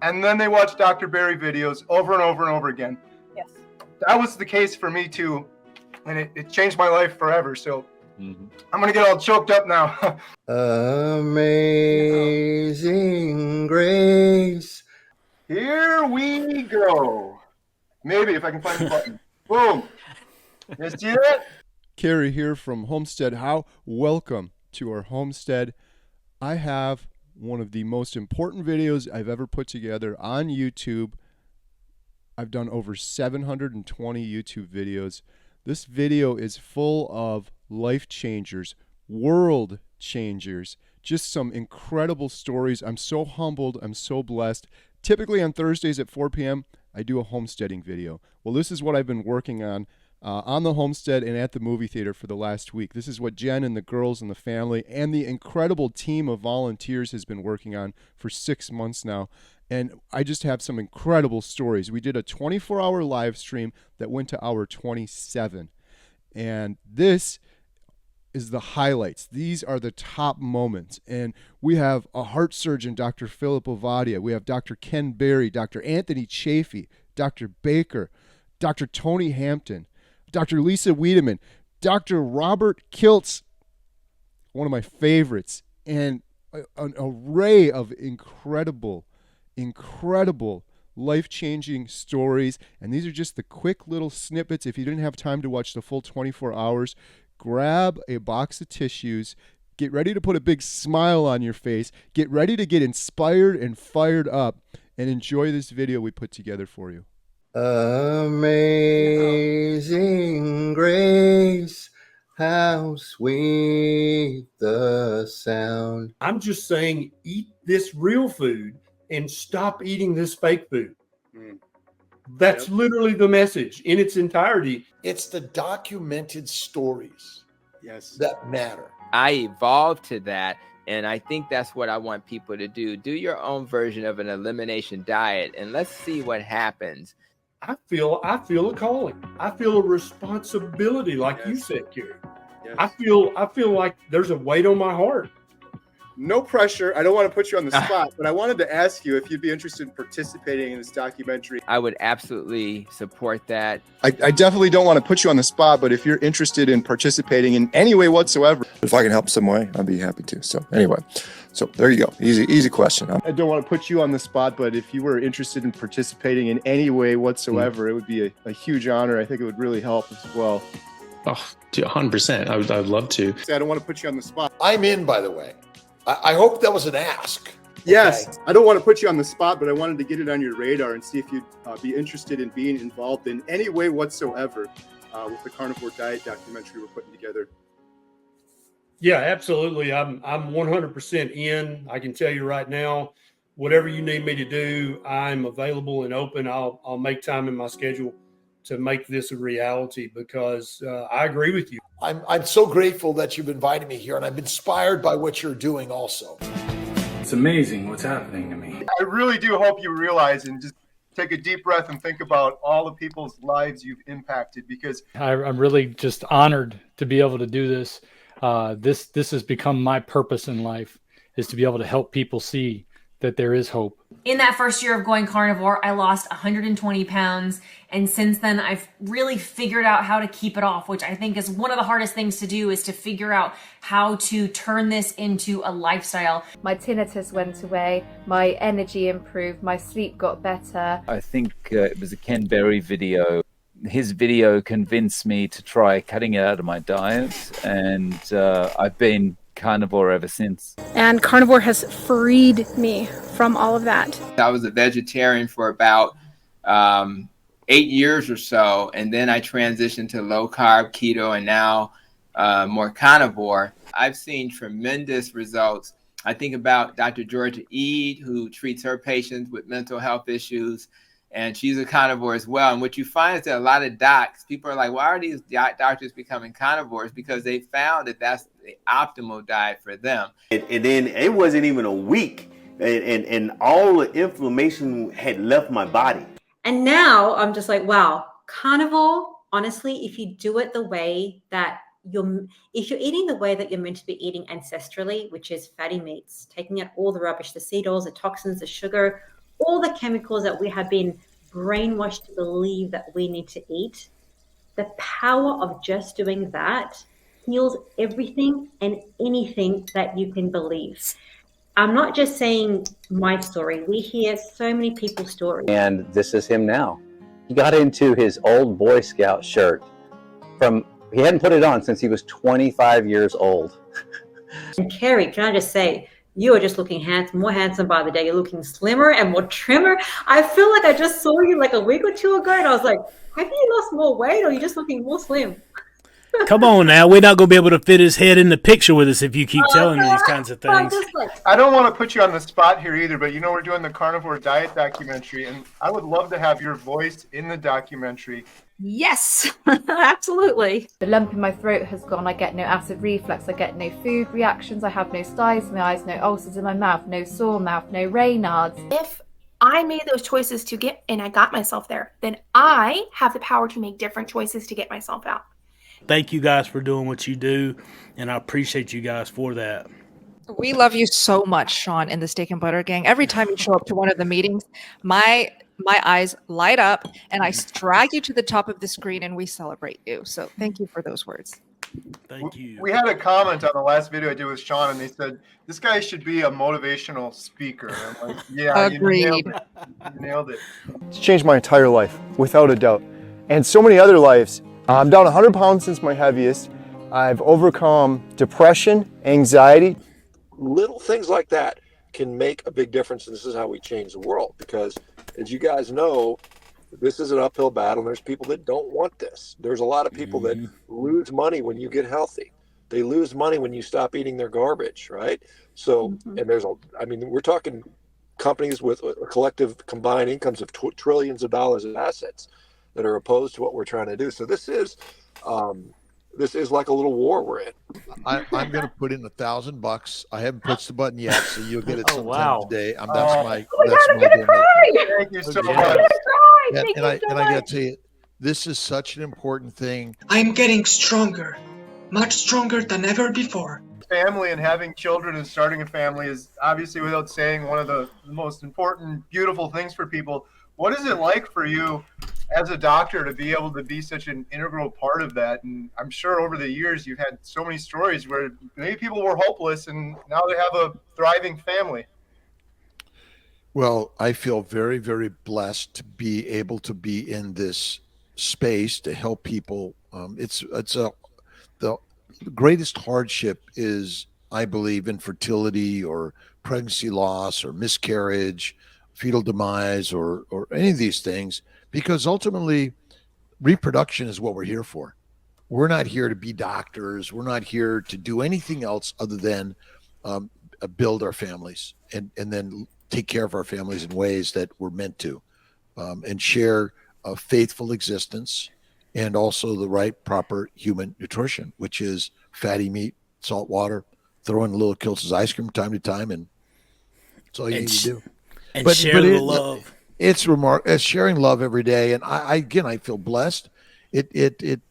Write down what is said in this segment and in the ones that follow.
and then they watch Dr. Berry videos over and over and over again. Yes. That was the case for me too, and it changed my life forever. So I'm gonna get all choked up now. Amazing Grace. Here we go. Maybe if I can find the button. Boom. You see that? Carrie here from Homestead How. Welcome to our homestead. I have one of the most important videos I've ever put together on YouTube. I've done over 720 YouTube videos. This video is full of life changers, world changers, just some incredible stories. I'm so humbled. I'm so blessed. Typically on Thursdays at 4 p.m., I do a homesteading video. Well, this is what I've been working on the homestead and at the movie theater for the last week. This is what Jen and the girls and the family and the incredible team of volunteers has been working on for 6 months now. And I just have some incredible stories. We did a 24-hour live stream that went to hour 27. And this is the highlights. These are the top moments. And we have a heart surgeon, Dr. Philip Ovadia. We have Dr. Ken Berry, Dr. Anthony Chafee, Dr. Baker, Dr. Tony Hampton, Dr. Lisa Wiedemann, Dr. Robert Kiltz, one of my favorites, and an array of incredible life-changing stories. And these are just the quick little snippets. If you didn't have time to watch the full 24 hours, grab a box of tissues, get ready to put a big smile on your face, get ready to get inspired and fired up, and enjoy this video we put together for you. Amazing Grace, how sweet the sound. I'm just saying, eat this real food and stop eating this fake food. That's literally the message in its entirety. It's the documented stories that matter. I evolved to that, and I think that's what I want people to do. Do your own version of an elimination diet, and let's see what happens. I feel a calling. I feel a responsibility, like you said, Carrie. Yes. I feel like there's a weight on my heart. No pressure. I don't want to put you on the spot, but I wanted to ask you if you'd be interested in participating in this documentary. I would absolutely support that. I definitely don't want to put you on the spot, but if you're interested in participating in any way whatsoever. If I can help some way, I'd be happy to. So anyway, so there you go. Easy question. I don't want to put you on the spot, but if you were interested in participating in any way whatsoever, it would be a huge honor. I think it would really help as well. Oh, 100%. I'd love to. I don't want to put you on the spot. I'm in, by the way. I hope that was an ask. Yes. Okay. I don't want to put you on the spot, but I wanted to get it on your radar and see if you'd be interested in being involved in any way whatsoever with the Carnivore Diet Documentary we're putting together. Yeah, absolutely. I'm 100% in. I can tell you right now, whatever you need me to do, I'm available and open. I'll make time in my schedule to make this a reality because I agree with you. I'm so grateful that you've invited me here, and I'm inspired by what you're doing also. It's amazing what's happening to me. I really do hope you realize and just take a deep breath and think about all the people's lives you've impacted, because I'm really just honored to be able to do this. This has become my purpose in life, is to be able to help people see that there is hope. In that first year of going carnivore, I lost 120 pounds. And since then, I've really figured out how to keep it off, which I think is one of the hardest things to do, is to figure out how to turn this into a lifestyle. My tinnitus went away, my energy improved, my sleep got better. I think it was a Ken Berry video. His video convinced me to try cutting it out of my diet, and I've been carnivore ever since. And carnivore has freed me from all of that. I was a vegetarian for about 8 years or so, and then I transitioned to low carb, keto, and now more carnivore. I've seen tremendous results. I think about Dr. Georgia Ede, who treats her patients with mental health issues, and she's a carnivore as well. And what you find is that a lot of docs, people are like, why are these doctors becoming carnivores? Because they found that that's the optimal diet for them. And then it wasn't even a week, and all the inflammation had left my body. And now I'm just like, wow, carnivore, honestly, if you do it the way that if you're eating the way that you're meant to be eating ancestrally, which is fatty meats, taking out all the rubbish, the seed oils, the toxins, the sugar, all the chemicals that we have been brainwashed to believe that we need to eat, the power of just doing that heals everything and anything that you can believe. I'm not just saying my story. We hear so many people's stories. And this is him now. He got into his old Boy Scout shirt he hadn't put it on since he was 25 years old. And Carrie, can I just say, you are just looking more handsome by the day. You're looking slimmer and more trimmer. I feel like I just saw you like a week or two ago, and I was like, have you lost more weight, or are you just looking more slim? Come on now, we're not going to be able to fit his head in the picture with us if you keep telling me these kinds of things. I don't want to put you on the spot here either, but we're doing the Carnivore Diet Documentary, and I would love to have your voice in the documentary. Yes, absolutely. The lump in my throat has gone. I get no acid reflux. I get no food reactions. I have no styes in my eyes, no ulcers in my mouth, no sore mouth, no Raynaud's. If I made those choices to get, and I got myself there, then I have the power to make different choices to get myself out. Thank you guys for doing what you do, and I appreciate you guys for that. We love you so much, Sean, in the Steak and Butter Gang. Every time you show up to one of the meetings, my eyes light up, and I drag you to the top of the screen, and we celebrate you. So thank you for those words. Thank you. We had a comment on the last video I did with Sean, and they said, this guy should be a motivational speaker. I'm like, yeah, agreed. You nailed it. It's changed my entire life, without a doubt. And so many other lives. I'm down 100 pounds since my heaviest. I've overcome depression, anxiety. Little things like that can make a big difference, and this is how we change the world, because as you guys know, this is an uphill battle, and there's people that don't want this. There's a lot of people that lose money when you get healthy. They lose money when you stop eating their garbage, right? So, and we're talking companies with a collective combined incomes of trillions of dollars in assets that are opposed to what we're trying to do. So this is like a little war we're in. I'm going to put in $1,000. I haven't pushed the button yet, so you'll get it sometime wow. today. Oh my God, Thank you so much. And I got to tell you, this is such an important thing. I'm getting stronger, much stronger than ever before. Family and having children and starting a family is obviously, without saying, one of the most important, beautiful things for people. What is it like for you as a doctor to be able to be such an integral part of that? And I'm sure over the years you've had so many stories where maybe people were hopeless and now they have a thriving family. Well, I feel very, very blessed to be able to be in this space to help people. The greatest hardship is, I believe, infertility or pregnancy loss or miscarriage, fetal demise, or any of these things, because ultimately reproduction is what we're here for. We're not here to be doctors. We're not here to do anything else other than build our families and then take care of our families in ways that we're meant to, and share a faithful existence, and also the right proper human nutrition, which is fatty meat, salt water, throw in a little Kiltz's ice cream from time to time, and that's all you need to do. And share the love. It's sharing love every day, and I feel blessed. It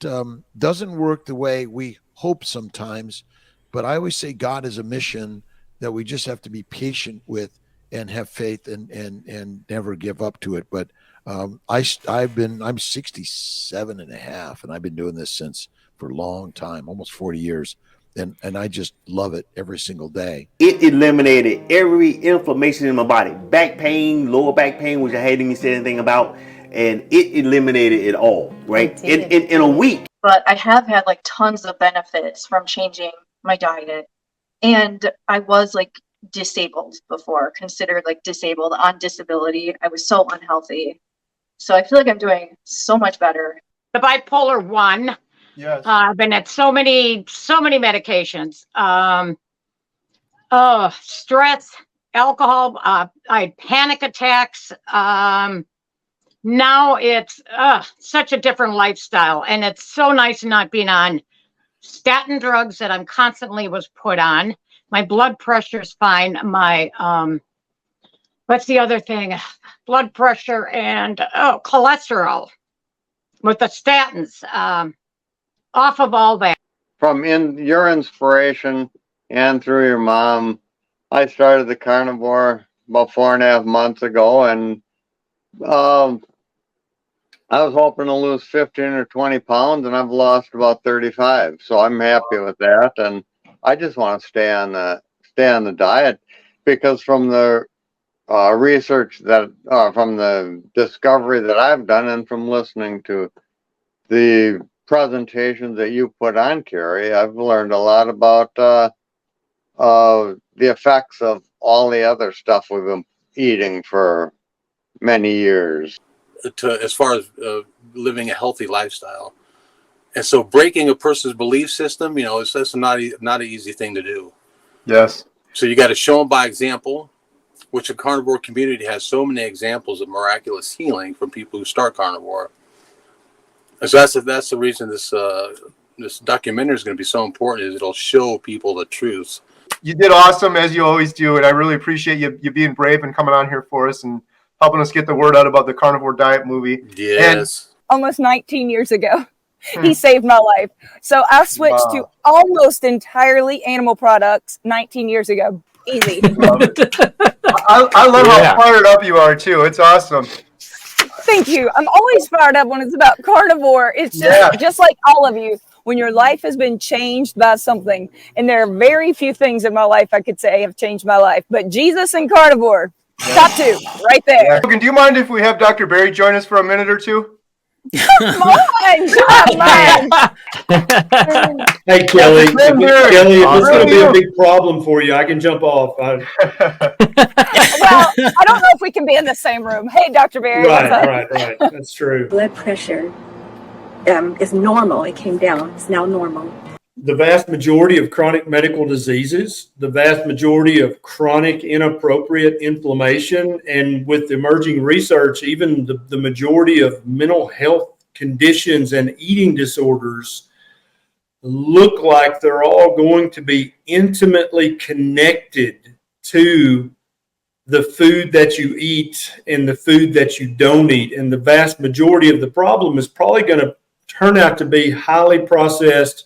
doesn't work the way we hope sometimes, but I always say God is a mission that we just have to be patient with and have faith and never give up to it. But I'm 67 and a half, and I've been doing this for a long time, almost 40 years. And I just love it every single day. It eliminated every inflammation in my body. Back pain, lower back pain, which I hadn't even said anything about. And it eliminated it all, right? In a week. But I have had like tons of benefits from changing my diet. And I was like disabled before, considered like disabled, on disability. I was so unhealthy. So I feel like I'm doing so much better. The bipolar 1. Yes. I've been at so many medications. Stress, alcohol, I had panic attacks. Now it's such a different lifestyle, and it's so nice not being on statin drugs that I'm constantly was put on. My blood pressure's fine. My what's the other thing? Blood pressure and cholesterol with the statins. Off of all that. From your inspiration and through your mom, I started the Carnivore about 4.5 months ago, and I was hoping to lose 15 or 20 pounds, and I've lost about 35. So I'm happy with that, and I just want to stay on the diet, because from the research that from the discovery that I've done, and from listening to the presentations that you put on, Carrie, I've learned a lot about the effects of all the other stuff we've been eating for many years. As far as living a healthy lifestyle, and so breaking a person's belief system, that's not an easy thing to do. Yes. So you got to show them by example, which the carnivore community has so many examples of miraculous healing from people who start carnivore. And so that's the reason this documentary is going to be so important, is it'll show people the truth. You did awesome, as you always do, and I really appreciate you being brave and coming on here for us and helping us get the word out about the Carnivore Diet movie. Yes. Almost 19 years ago, he saved my life. So I switched to almost entirely animal products 19 years ago. Easy. I love how fired up you are, too. It's awesome. Thank you. I'm always fired up when it's about carnivore. It's just like all of you. When your life has been changed by something, and there are very few things in my life I could say have changed my life, but Jesus and carnivore, top two, right there. Logan, do you mind if we have Dr. Berry join us for a minute or two? Come on. Hey, Kelly, if it's going to be a big problem for you, I can jump off. Well, I don't know if we can be in the same room. Hey, Dr. Berry. Right. That's true. Blood pressure is normal. It came down. It's now normal. The vast majority of chronic medical diseases, the vast majority of chronic inappropriate inflammation, and with emerging research, even the majority of mental health conditions and eating disorders look like they're all going to be intimately connected to the food that you eat and the food that you don't eat. And the vast majority of the problem is probably going to turn out to be highly processed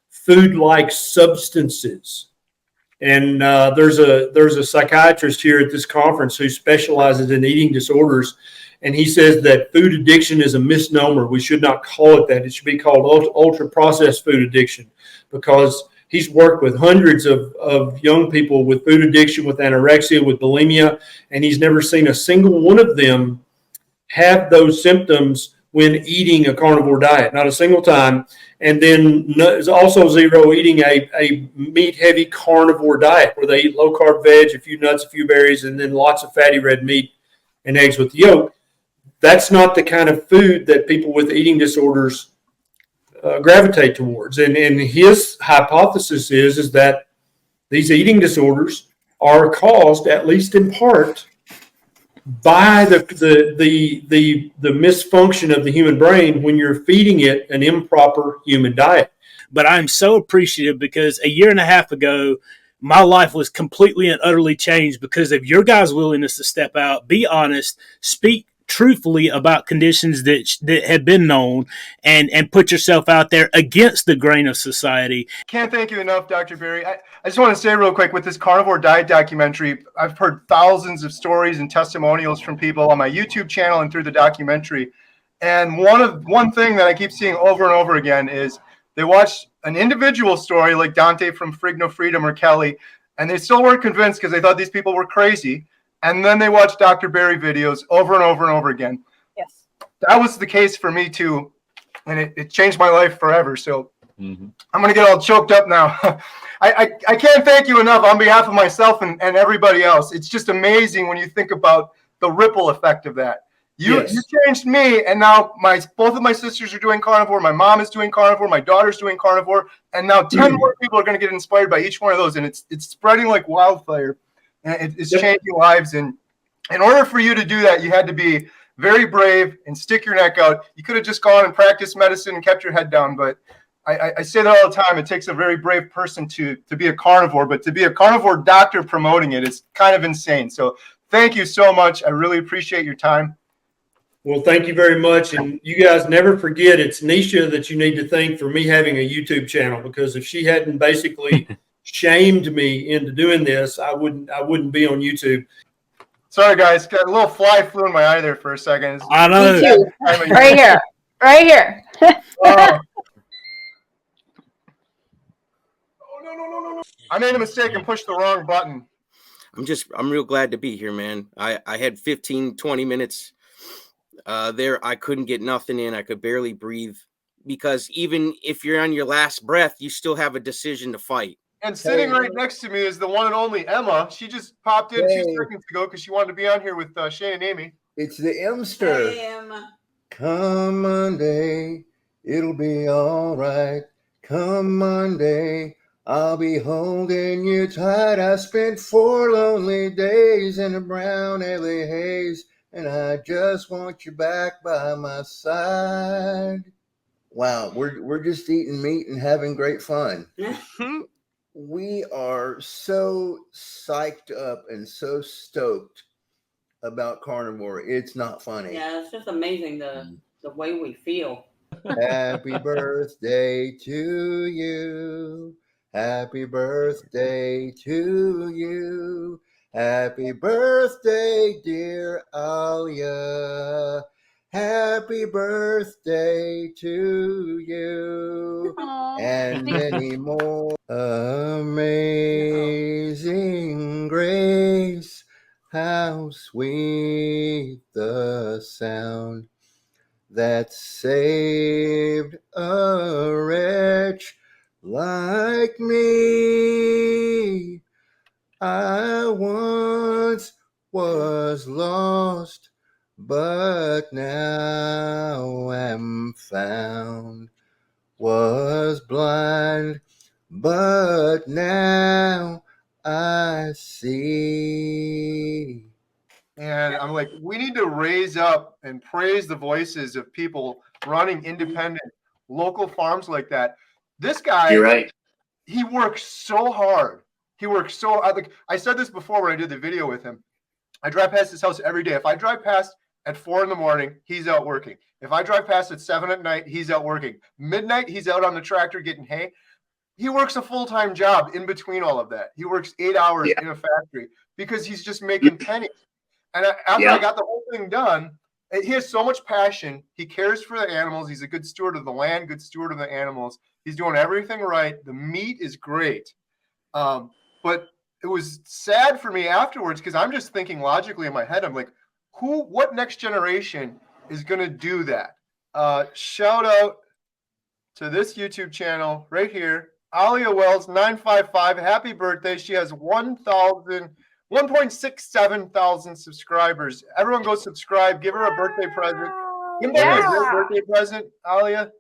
food-like substances. And there's a psychiatrist here at this conference who specializes in eating disorders, and he says that food addiction is a misnomer. We should not call it that. It should be called ultra-processed food addiction, because he's worked with hundreds of young people with food addiction, with anorexia, with bulimia, and he's never seen a single one of them have those symptoms when eating a carnivore diet, not a single time. And then also zero eating a meat-heavy carnivore diet where they eat low-carb veg, a few nuts, a few berries, and then lots of fatty red meat and eggs with yolk. That's not the kind of food that people with eating disorders gravitate towards. And his hypothesis is that these eating disorders are caused, at least in part, by the misfunction of the human brain when you're feeding it an improper human diet. But I'm so appreciative, because a year and a half ago, my life was completely and utterly changed because of your guys' willingness to step out, be honest, speak truthfully about conditions that have been known, and put yourself out there against the grain of society. Can't thank you enough, Dr. Berry. I just want to say real quick, with this Carnivore Diet documentary, I've heard thousands of stories and testimonials from people on my YouTube channel and through the documentary. And one thing that I keep seeing over and over again is they watch an individual story like Dante from Frigno Freedom or Kelly, and they still weren't convinced because they thought these people were crazy. And then they watch Dr. Berry videos over and over and over again. Yes. That was the case for me too. And it changed my life forever. So I'm going to get all choked up now. I can't thank you enough on behalf of myself and everybody else. It's just amazing when you think about the ripple effect of that. You changed me, and now both of my sisters are doing carnivore. My mom is doing carnivore. My daughter's doing carnivore. And now 10 more people are going to get inspired by each one of those. And it's spreading like wildfire. And it's changing lives. And in order for you to do that, you had to be very brave and stick your neck out. You could have just gone and practiced medicine and kept your head down. But I say that all the time. It takes a very brave person to be a carnivore. But to be a carnivore doctor promoting it is kind of insane. So thank you so much. I really appreciate your time. Well, thank you very much. And you guys never forget, it's Nisha that you need to thank for me having a YouTube channel, because if she hadn't basically shamed me into doing this, I wouldn't be on YouTube. Sorry, guys. Got a little fly flew in my eye there for a second. I know. Me too. Right here. Right here. Oh. No. I made a mistake and pushed the wrong button. I'm real glad to be here, man. I had 15, 20 minutes there. I couldn't get nothing in. I could barely breathe because even if you're on your last breath, you still have a decision to fight. And sitting right next to me is the one and only Emma. She just popped in 2 seconds ago because she wanted to be on here with Shane and Amy. It's the Emster. Come Monday, it'll be all right. Come Monday, I'll be holding you tight. I spent 4 lonely days in a brown LA haze, and I just want you back by my side. Wow, we're just eating meat and having great fun. We are so psyched up and so stoked about carnivore. It's not funny. Yeah, it's just amazing the way we feel. Happy birthday to you. Happy birthday to you. Happy birthday, dear Alia. Happy birthday to you. And many more. Amazing grace, how sweet the sound that saved a wretch like me. I once was lost, but now am found. Was blind, but now I see. And I'm like, we need to raise up and praise the voices of people running independent local farms like that. This guy, You're right. He works so hard. He works so hard. Like I said this before when I did the video with him. I drive past his house every day. If I drive past at 4 a.m, he's out working. If I drive past at 7 p.m, he's out working. Midnight, he's out on the tractor getting hay. He works a full-time job in between all of that. He works 8 hours in a factory because he's just making pennies. And after I got the whole thing done, he has so much passion. He cares for the animals. He's a good steward of the land, good steward of the animals. He's doing everything right. The meat is great. But it was sad for me afterwards because I'm just thinking logically in my head. I'm like, what next generation is going to do that? Shout out to this YouTube channel right here. Alia Wells 955. Happy birthday. She has 1.67 thousand subscribers. Everyone go subscribe. Give her a birthday present. Give her a great birthday present, Alia.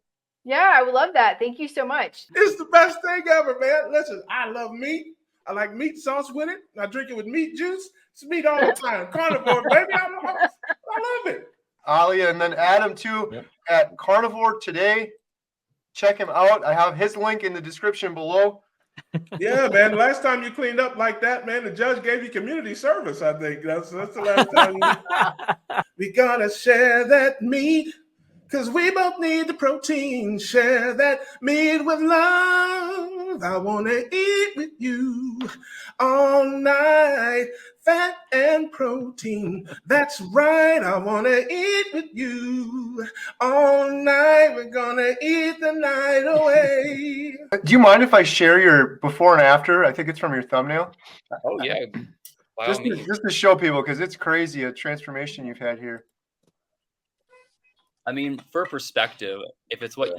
Yeah, I would love that. Thank you so much. It's the best thing ever, man. Listen, I love meat. I like meat sauce with it. I drink it with meat juice. It's meat all the time. Carnivore, baby. I love it. Alia, and then Adam too at Carnivore Today. Check him out. I have his link in the description below. Yeah, man. Last time you cleaned up like that, man, the judge gave you community service, I think. That's the last time. We gotta share that meat because we both need the protein. Share that meat with love. I want to eat with you all night. Fat and protein. That's right. I want to eat with you all night. We're going to eat the night away. Do you mind if I share your before and after? I think it's from your thumbnail. Oh, yeah. Just to show people, because it's crazy, a transformation you've had here. I mean, for perspective, if it's what,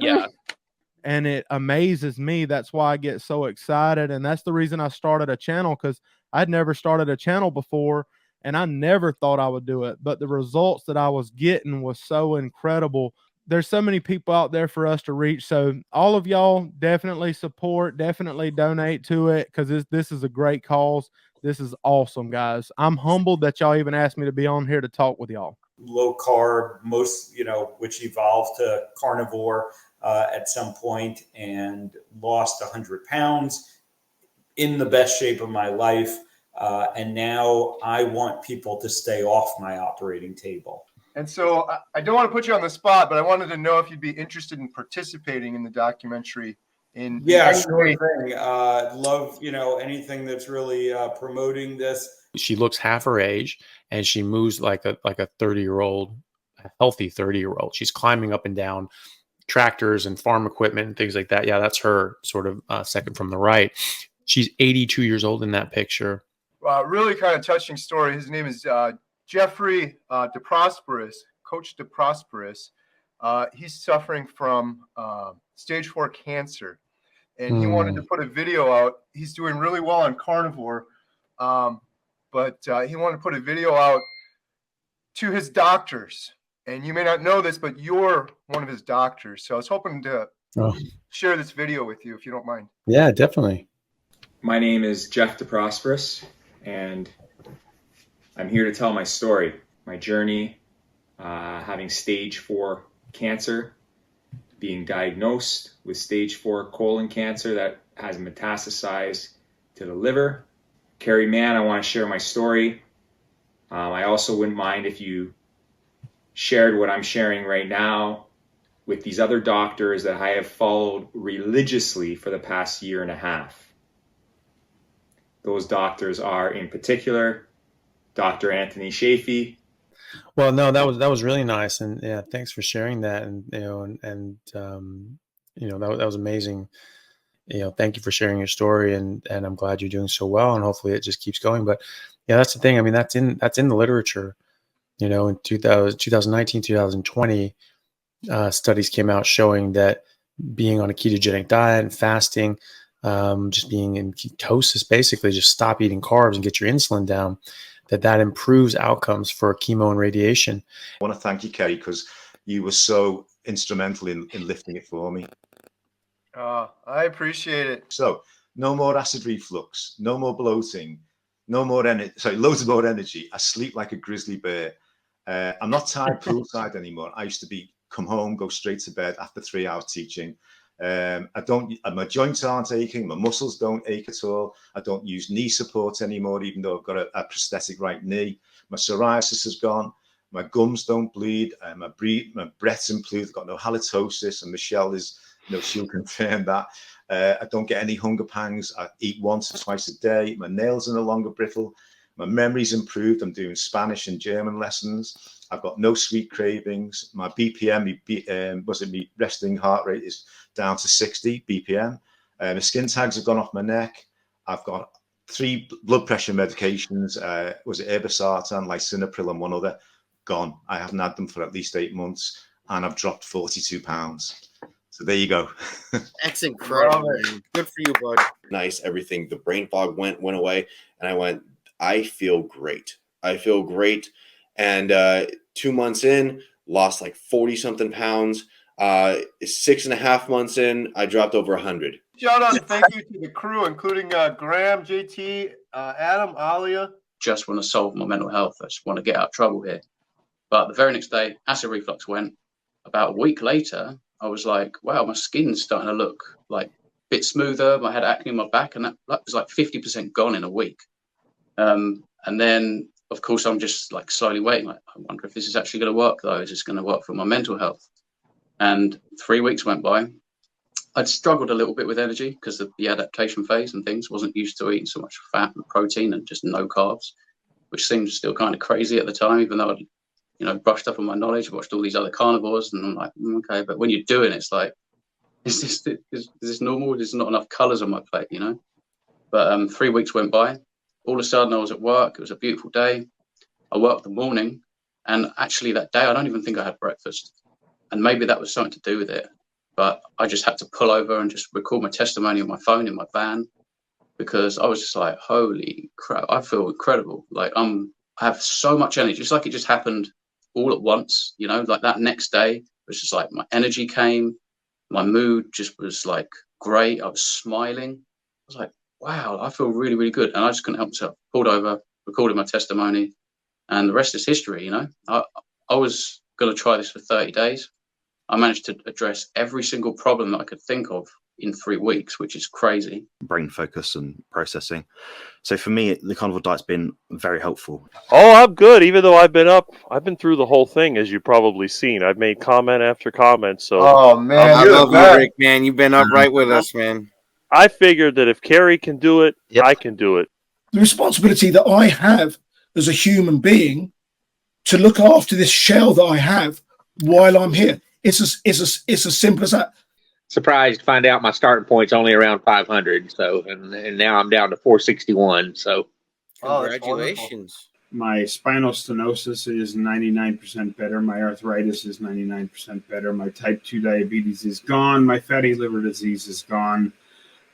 And it amazes me. That's why I get so excited. And that's the reason I started a channel, because I'd never started a channel before and I never thought I would do it. But the results that I was getting was so incredible. There's so many people out there for us to reach. So all of y'all definitely support, definitely donate to it, because this is a great cause. This is awesome, guys. I'm humbled that y'all even asked me to be on here to talk with y'all. Low carb, which evolved to carnivore at some point, and lost 100 pounds in the best shape of my life. And now I want people to stay off my operating table. And so I don't want to put you on the spot, but I wanted to know if you'd be interested in participating in the documentary in Yeah, any sure way. thing. Love, anything that's really promoting this. She looks half her age, and she moves like a 30-year-old, a healthy 30-year-old. She's climbing up and down tractors and farm equipment and things like that. Yeah, that's her sort of second from the right. She's 82 years old in that picture. Really kind of touching story. His name is Jeffrey DeProsperous, Coach DeProsperous. He's suffering from stage 4 cancer, and he wanted to put a video out. He's doing really well on Carnivore, but he wanted to put a video out to his doctors. And you may not know this, but you're one of his doctors. So I was hoping to share this video with you, if you don't mind. Yeah, definitely. My name is Jeff DeProsperous, and I'm here to tell my story, my journey, having stage 4 cancer, being diagnosed with stage 4 colon cancer that has metastasized to the liver. Carrie Mann, I want to share my story. I also wouldn't mind if you shared what I'm sharing right now with these other doctors that I have followed religiously for the past year and a half. Those doctors are, in particular, Dr. Anthony Shafee. Well, no, that was really nice, and yeah, thanks for sharing that, and that was amazing. Thank you for sharing your story, and I'm glad you're doing so well, and hopefully it just keeps going. But yeah, that's the thing. I mean, that's in the literature. In 2019, 2020, studies came out showing that being on a ketogenic diet and fasting, just being in ketosis, basically just stop eating carbs and get your insulin down, that improves outcomes for chemo and radiation. I want to thank you, Kerry, because you were so instrumental in lifting it for me. I appreciate it. So no more acid reflux, no more bloating, no more energy. Sorry, loads more energy. I sleep like a grizzly bear. I'm not tired poolside anymore. I used to come home, go straight to bed after 3 hours teaching. My joints aren't aching. My muscles don't ache at all. I don't use knee support anymore, even though I've got a prosthetic right knee. My psoriasis has gone. My gums don't bleed. My breath's improved. I've got no halitosis, and Michelle she'll confirm that. I don't get any hunger pangs. I eat once or twice a day. My nails are no longer brittle. My memory's improved. I'm doing Spanish and German lessons. I've got no sweet cravings. My BPM, my resting heart rate is down to 60 BPM. The skin tags have gone off my neck. I've got 3 blood pressure medications. Irbesartan, lisinopril, and one other. Gone. I haven't had them for at least 8 months, and I've dropped 42 pounds. So there you go. That's incredible, man. Good for you, bud. Nice. Everything, the brain fog went away, and I went, I feel great. And 2 months in, lost like 40 something pounds. 6.5 months in, I dropped over 100. Shout out and thank you to the crew, including Graham, JT, Adam, Alia. Just want to solve my mental health. I just want to get out of trouble here. But the very next day, acid reflux went. About a week later, I was like, wow, my skin's starting to look like a bit smoother. I had acne on my back, and that was like 50% gone in a week. And then, of course, I'm just like slowly waiting. Like, I wonder if this is actually going to work, though. Is this going to work for my mental health? And 3 weeks went by. I'd struggled a little bit with energy because of the adaptation phase and things. Wasn't used to eating so much fat and protein and just no carbs, which seemed still kind of crazy at the time, even though I'd brushed up on my knowledge, watched all these other carnivores, and I'm like, okay. But when you're doing it, it's like, is this normal? There's not enough colors on my plate, But 3 weeks went by. All of a sudden, I was at work. It was a beautiful day. I worked the morning, and actually that day, I don't even think I had breakfast. And maybe that was something to do with it. But I just had to pull over and just record my testimony on my phone in my van, because I was just like, holy crap, I feel incredible. Like I have so much energy. It's like it just happened all at once, like that next day, it was just like my energy came, my mood just was like great. I was smiling. I was like, wow, I feel really, really good. And I just couldn't help myself. Pulled over, recorded my testimony, and the rest is history, I was going to try this for 30 days. I managed to address every single problem that I could think of in 3 weeks, which is crazy. Brain focus and processing. So for me, the carnivore diet's been very helpful. Oh, I'm good. Even though I've been through the whole thing, as you've probably seen. I've made comment after comment. So, oh man, I love you, Rick, man. You've been up right with us, man. I figured that if Kerry can do it, I can do it. The responsibility that I have as a human being to look after this shell that I have while I'm here. It's as simple as that. Surprised to find out my starting point's only around 500. So, and now I'm down to 461. So, congratulations. My spinal stenosis is 99% better. My arthritis is 99% better. My type 2 diabetes is gone. My fatty liver disease is gone.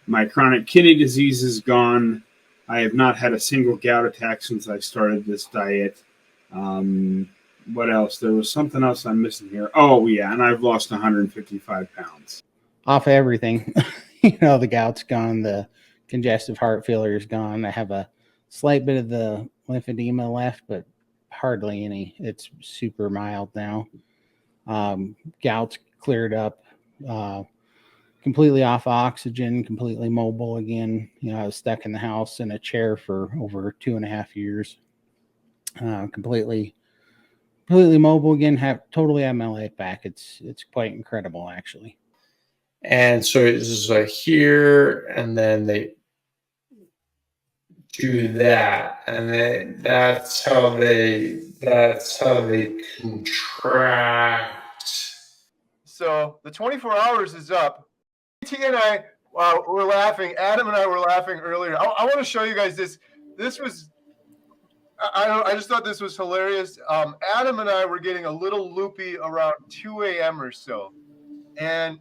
My chronic kidney disease is gone. I have not had a single gout attack since I started this diet. What else? There was something else I'm missing here. Oh, yeah, and I've lost 155 pounds. Off of everything. The gout's gone. The congestive heart failure is gone. I have a slight bit of the lymphedema left, but hardly any. It's super mild now. Gout's cleared up. Completely off oxygen, completely mobile again. I was stuck in the house in a chair for over 2.5 years. Completely mobile again. Totally have my life back. It's quite incredible, actually. And so this is like here, and then they do that, and then that's how they contract. So the 24 hours is up. T and I were laughing. Adam and I were laughing earlier. I want to show you guys this. This was, I just thought this was hilarious. Adam and I were getting a little loopy around 2 a.m. or so. And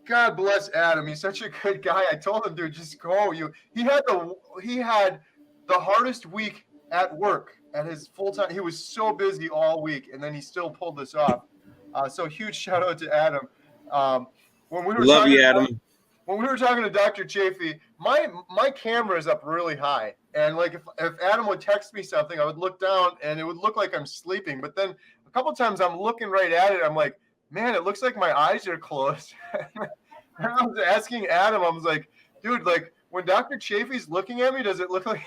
God bless Adam. He's such a good guy. I told him, dude, just go. He had the hardest week at work at his full time. He was so busy all week, and then he still pulled this off. So huge shout out to Adam. When we were Love you, Adam. When we were talking to Dr. Chafee, my camera is up really high, and like if Adam would text me something, I would look down and it would look like I'm sleeping. But then a couple times I'm looking right at it, I'm like, man, it looks like my eyes are closed. And I was asking Adam, I was like, dude, like when Dr. Chafee's looking at me, does it look like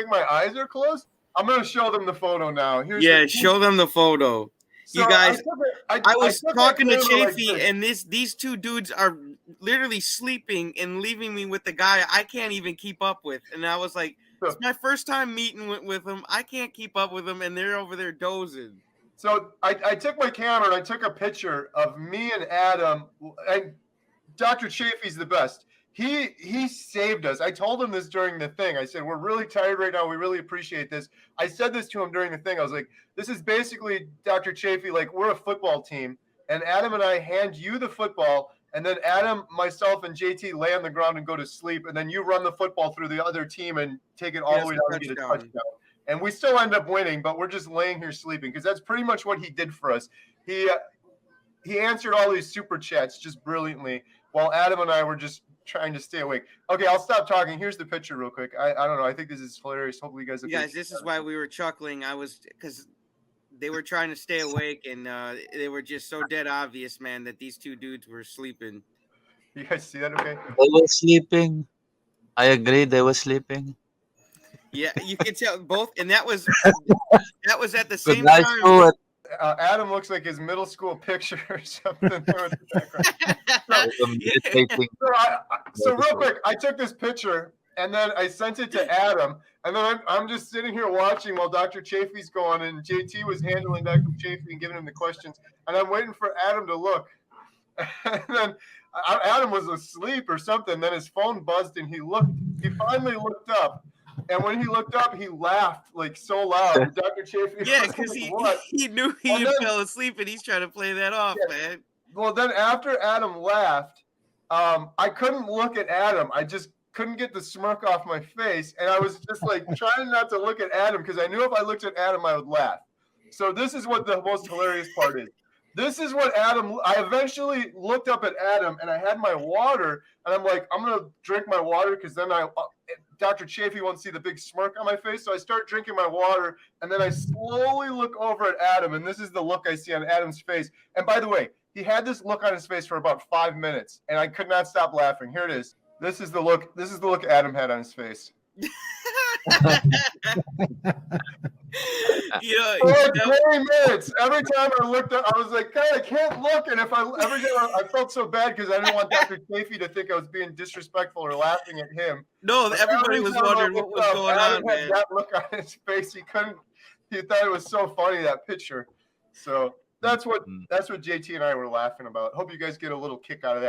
my eyes are closed? I'm gonna show them the photo now. Show them the photo. So you guys, I was talking to Chafee, like and these two dudes are literally sleeping and leaving me with the guy I can't even keep up with. And I was like, it's my first time meeting with them. I can't keep up with them, and they're over there dozing. So I took my camera and I took a picture of me and Adam. And Dr. Chafee's the best. He saved us. I told him this during the thing. I said, we're really tired right now. We really appreciate this. I said this to him during the thing. I was like, this is basically, Dr. Chafee, like we're a football team, and Adam and I hand you the football, and then Adam, myself, and JT lay on the ground and go to sleep, and then you run the football through the other team and take it all the way down and get a touchdown. And we still end up winning, but we're just laying here sleeping because that's pretty much what he did for us. He answered all these super chats just brilliantly while Adam and I were just trying to stay awake. Okay, I'll stop talking. Here's the picture real quick. I don't know. I think this is hilarious. Hopefully you guys this is why we were chuckling. Because they were trying to stay awake, and they were just so dead obvious, man, that these two dudes were sleeping. You guys see that? Okay. They were sleeping. I agree. They were sleeping. Yeah, you can tell both, and that was at the same nice time. Adam looks like his middle school picture or something. So real quick, I took this picture and then I sent it to Adam, and then I'm just sitting here watching while Dr. Chafee's going, and JT was handling Dr. Chafee and giving him the questions, and I'm waiting for Adam to look. And then Adam was asleep or something. Then his phone buzzed, and he finally looked up. And when he looked up, he laughed like so loud. And Dr. Chafee, because he knew he fell asleep, and he's trying to play that off, man. Well, then after Adam laughed, I couldn't look at Adam. I just couldn't get the smirk off my face, and I was just like trying not to look at Adam because I knew if I looked at Adam, I would laugh. So this is what the most hilarious part is. This is what Adam. I eventually looked up at Adam, and I had my water, and I'm like, I'm gonna drink my water because then Dr. Chafee won't see the big smirk on my face. So I start drinking my water, and then I slowly look over at Adam, and this is the look I see on Adam's face. And by the way, He had this look on his face for about 5 minutes, and I could not stop laughing. Here it is. This is the look. This is the look Adam had on his face. Yeah, for like 20 minutes. Every time I looked up, I was like, God, I can't look. And every time I felt so bad because I didn't want Dr. Chafee to think I was being disrespectful or laughing at him. No, But everybody every was time I wondering what looked was up, going Adam on, had man. that look on his face. He thought it was so funny, that picture. So that's what JT and I were laughing about. Hope you guys get a little kick out of that.